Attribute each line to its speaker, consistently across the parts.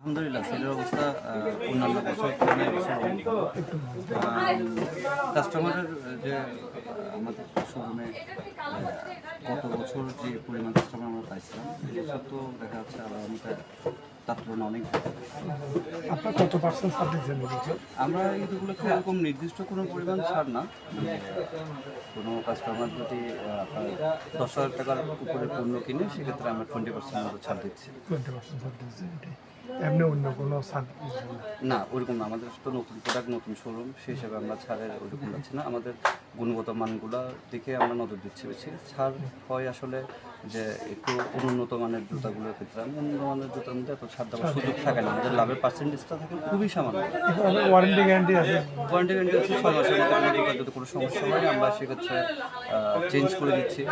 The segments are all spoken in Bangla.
Speaker 1: আলহামদুলিল্লাহ সেলের অবস্থা অন্যান্য বছর তুলনায় বছর অনেক ভালো। কাস্টমারের যে আমাদের শোরুমে গত বছর যে পরিমাণ কাস্টমার আমরা পাইছিলাম এবছর তো দেখা যাচ্ছে আমাদের তার তুলনায় অনেক ভালো।
Speaker 2: আপনার কত পার্সেন্ট ছাড় দিচ্ছেন?
Speaker 1: আমরা এগুলোকে এরকম নির্দিষ্ট কোনো পরিমাণ ছাড় না, কোনো কাস্টমার যদি আপনার 10,000 টাকার উপরে পণ্য কিনে সেক্ষেত্রে আমরা 20% মতো ছাড় দিচ্ছি।
Speaker 2: 20% ছাড় দিচ্ছেন, এমনি অন্য কোনো ছাড় দিচ্ছেন
Speaker 1: না, ওইরকম না। আমাদের তো নতুন প্রোডাক্ট, নতুন শোরুম, সেই হিসাবে আমরা ছাড়ের ওইরকম যাচ্ছি না। আমাদের গুণগত মানগুলো দিকে আমরা নজর দিচ্ছি বেশি। ছাড় হয় আসলে যে একটু অনুন্নত মানের জুতাগুলোর ক্ষেত্রে, উন্নত মানের জুতার মধ্যে এত ছাড় দেওয়ার সুযোগ থাকে না। আমাদের লাভের পার্সেন্টেজটা থাকে খুবই সামান্য।
Speaker 2: ওয়ারেন্টি গ্যারান্টি আছে?
Speaker 1: ওয়ারেন্টি গ্যারান্টি আছে 6 মাসের মধ্যে। যদি কোনো সমস্যা হয় আমরা সেক্ষেত্রে চেঞ্জ করে দিচ্ছি,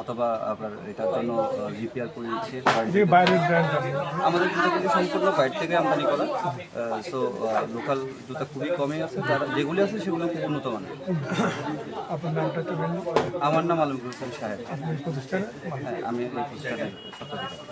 Speaker 1: অথবা আপনার এটার জন্য রিপেয়ার করে দিচ্ছি।
Speaker 2: বাইরের ব্র্যান্ড
Speaker 1: আমাদের জুতাগুলি সম্পূর্ণ বাইরে থেকে আমদানি করা, সো লোকাল জুতা খুবই কমই আছে, যারা যেগুলি আছে সেগুলো খুব উন্নত মানের।
Speaker 2: আপনার নামটা একটু বলুন।
Speaker 1: আমার নাম আলমগীর হোসেন সাহেব।
Speaker 2: আপনি প্রতিষ্ঠানে?
Speaker 1: হ্যাঁ, আমি এই প্রতিষ্ঠানের স্বত্বাধিকারী।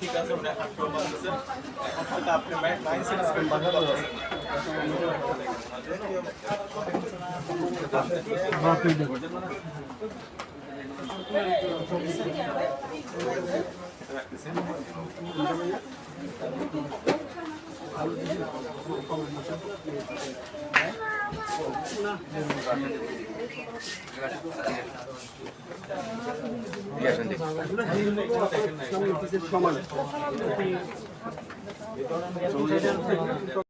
Speaker 3: ঠিক আছে, আপনি মাইন্ডসেট স্পেন্ড বাধা আছে। সমান